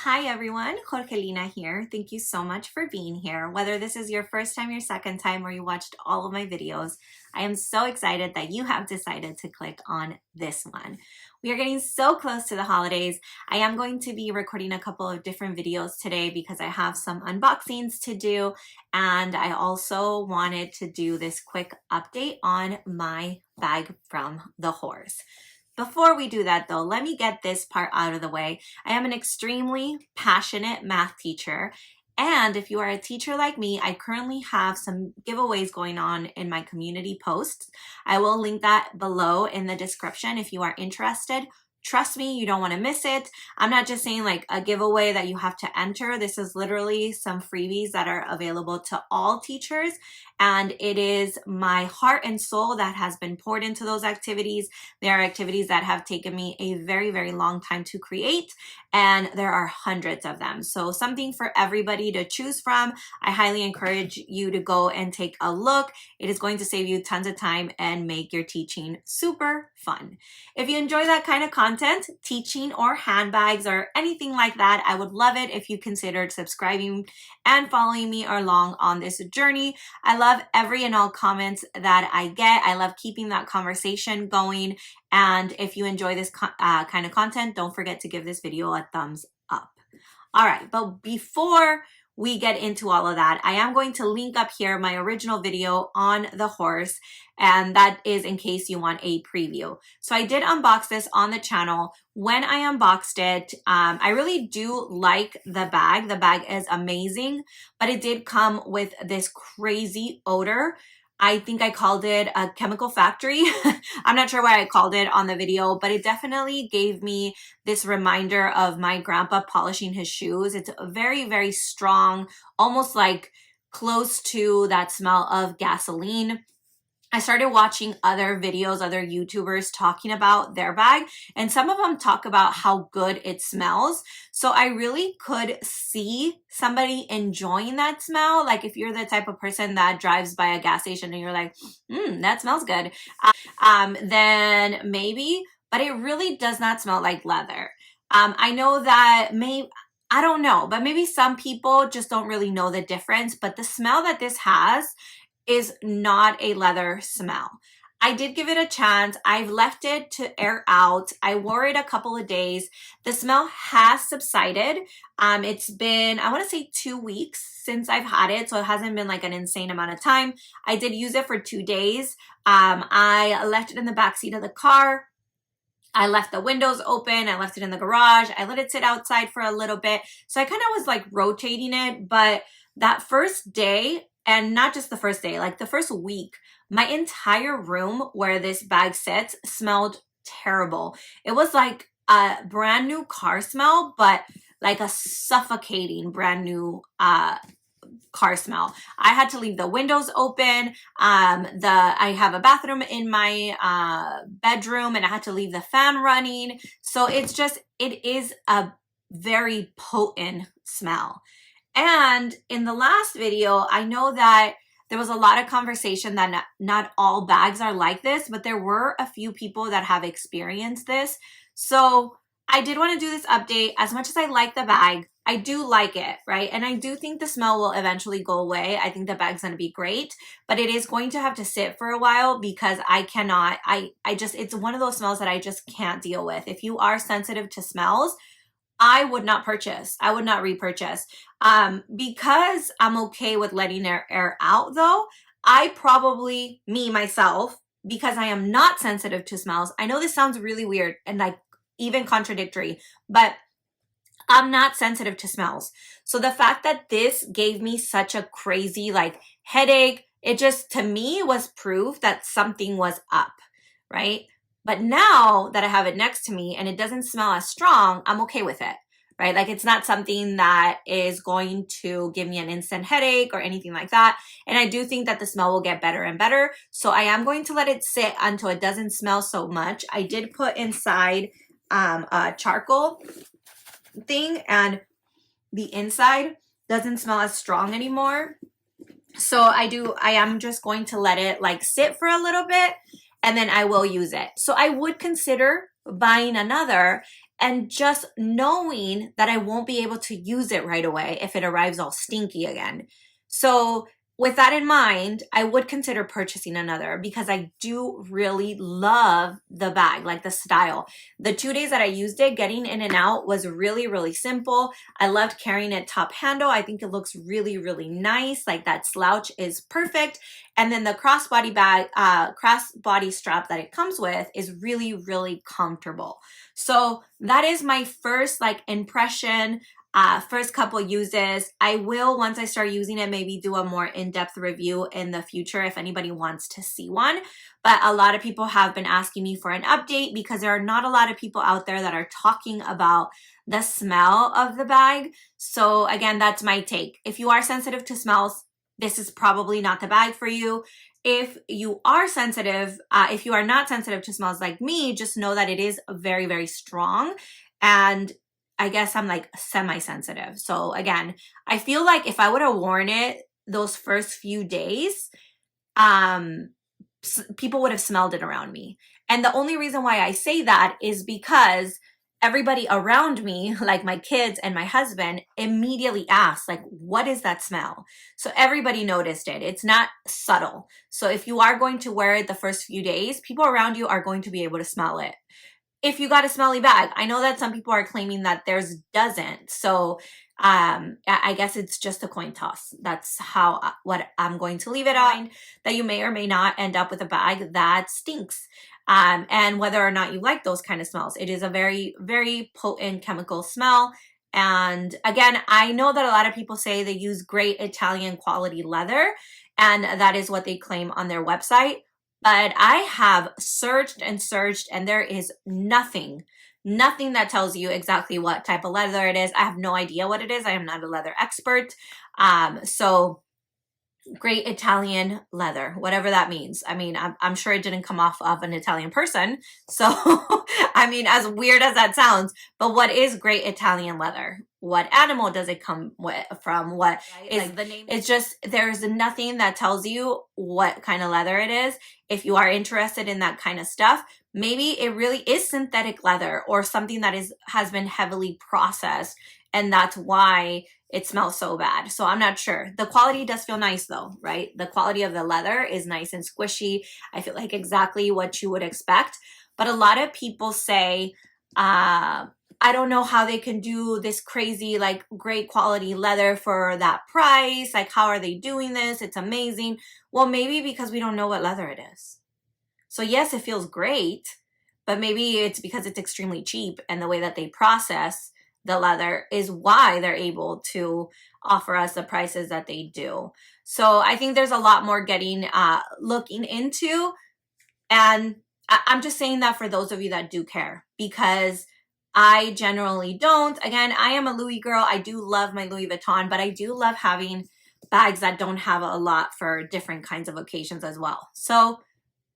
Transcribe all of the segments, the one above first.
Hi everyone, Jorgelina here. Thank you so much for being here. Whether this is your first time, your second time, or you watched all of my videos, I am so excited that you have decided to click on this one. We are getting so close to the holidays. I am going to be recording a couple of different videos today because I have some unboxings to do, and I also wanted to do this quick update on my bag from the horse. Before we do that though, let me get this part out of the way. I am an extremely passionate math teacher, and if you are a teacher like me, I currently have some giveaways going on in my community posts. I will link that below in the description if you are interested. Trust me, you don't want to miss it. I'm not just saying like a giveaway that you have to enter. This is literally some freebies that are available to all teachers, and it is my heart and soul that has been poured into those activities. They are activities that have taken me a very, very long time to create, and there are hundreds of them. So something for everybody to choose from. I highly encourage you to go and take a look. It is going to save you tons of time and make your teaching super fun. If you enjoy that kind of content, teaching or handbags or anything like that, I would love it if you considered subscribing and following me along on this journey. I love every and all comments that I get. I love keeping that conversation going. And if you enjoy this kind of content, don't forget to give this video a thumbs up. All right, but before we get into all of that, I am going to link up here my original video on the horse, and that is in case you want a preview. So I did unbox this on the channel. When I unboxed it, I really do like the bag. The bag is amazing, but it did come with this crazy odor. I think I called it a chemical factory. I'm not sure what I called it on the video, but it definitely gave me this reminder of my grandpa polishing his shoes. It's a very, very strong, almost like close to that smell of gasoline. I started watching other videos, other YouTubers talking about their bag, and some of them talk about how good it smells. So I really could see somebody enjoying that smell. Like if you're the type of person that drives by a gas station and you're like, that smells good, then maybe, but it really does not smell like leather. I know that I don't know, but maybe some people just don't really know the difference, but the smell that this has is not a leather smell. I did give it a chance. I've left it to air out. I wore it a couple of days. The smell has subsided. It's been, I want to say 2 weeks since I've had it, so it hasn't been like an insane amount of time. I did use it for 2 days. I left it in the backseat of the car. I left the windows open. I left it in the garage. I let it sit outside for a little bit. So I kind of was like rotating it, but that first day, and not just the first day, like the first week, my entire room where this bag sits smelled terrible. It was like a brand new car smell, but like a suffocating brand new car smell. I had to leave the windows open. I have a bathroom in my bedroom, and I had to leave the fan running. So it is a very potent smell. And in the last video, I know that there was a lot of conversation that not all bags are like this, but there were a few people that have experienced this. So I did want to do this update. As much as I like the bag, I do like it, right? And I do think the smell will eventually go away. I think the bag's going to be great, but it is going to have to sit for a while because I cannot, it's one of those smells that I just can't deal with. If you are sensitive to smells, I would not purchase. I would not repurchase. Because I'm okay with letting air out though, I probably, myself, because I am not sensitive to smells. I know this sounds really weird and like even contradictory, but I'm not sensitive to smells. So the fact that this gave me such a crazy like headache, it just to me was proof that something was up, right? But now that I have it next to me and it doesn't smell as strong, I'm okay with it, right? Like it's not something that is going to give me an instant headache or anything like that. And I do think that the smell will get better and better. So I am going to let it sit until it doesn't smell so much. I did put inside a charcoal thing, and the inside doesn't smell as strong anymore. So I am just going to let it like sit for a little bit, and then I will use it. So I would consider buying another and just knowing that I won't be able to use it right away if it arrives all stinky again. So with that in mind, I would consider purchasing another because I do really love the bag, like the style. The 2 days that I used it, getting in and out was really, really simple. I loved carrying it top handle. I think it looks really, really nice. Like that slouch is perfect. And then the crossbody bag, crossbody strap that it comes with is really, really comfortable. So that is my first like impression. First couple uses. I will, once I start using it, maybe do a more in-depth review in the future if anybody wants to see one. But a lot of people have been asking me for an update because there are not a lot of people out there that are talking about the smell of the bag. So again, that's my take. If you are sensitive to smells, this is probably not the bag for you. If you are sensitive, if you are not sensitive to smells like me, just know that it is very, very strong. And I guess I'm like semi-sensitive. So again, I feel like if I would have worn it those first few days, people would have smelled it around me. And the only reason why I say that is because everybody around me, like my kids and my husband, immediately asked, like, what is that smell? So everybody noticed it. It's not subtle. So if you are going to wear it the first few days, people around you are going to be able to smell it. If you got a smelly bag, I know that some people are claiming that theirs doesn't. So I guess it's just a coin toss. That's what I'm going to leave it on, that you may or may not end up with a bag that stinks. And whether or not you like those kind of smells, it is a very, very potent chemical smell. And again, I know that a lot of people say they use great Italian quality leather, and that is what they claim on their website. But I have searched and searched, and there is nothing that tells you exactly what type of leather it is. I have no idea what it is. I am not a leather expert. So great Italian leather, whatever that means. I mean, I'm sure it didn't come off of an Italian person. So, I mean, as weird as that sounds, but what is great Italian leather? What animal does it come from? What is like the name? It's just, there's nothing that tells you what kind of leather it is. If you are interested in that kind of stuff, maybe it really is synthetic leather or something that has been heavily processed, and that's why it smells so bad. So I'm not sure. The quality does feel nice though, right? The quality of the leather is nice and squishy. I feel like exactly what you would expect. But a lot of people say, I don't know how they can do this crazy, like great quality leather for that price. Like, how are they doing this? It's amazing. Well, maybe because we don't know what leather it is. So yes, it feels great, but maybe it's because it's extremely cheap, and the way that they process the leather is why they're able to offer us the prices that they do. So I think there's a lot more looking into, and I'm just saying that for those of you that do care, because I generally don't. Again, I am a Louis girl. I do love my Louis Vuitton, but I do love having bags that don't have a lot for different kinds of occasions as well. So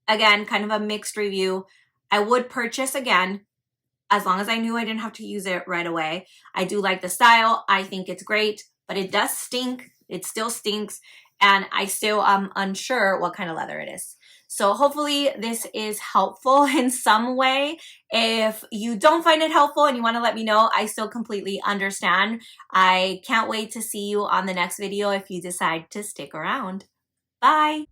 again, kind of a mixed review. I would purchase again, as long as I knew I didn't have to use it right away. I do like the style. I think it's great, but it does stink. It still stinks. And I still am unsure what kind of leather it is. So hopefully this is helpful in some way. If you don't find it helpful and you want to let me know, I still completely understand. I can't wait to see you on the next video if you decide to stick around. Bye.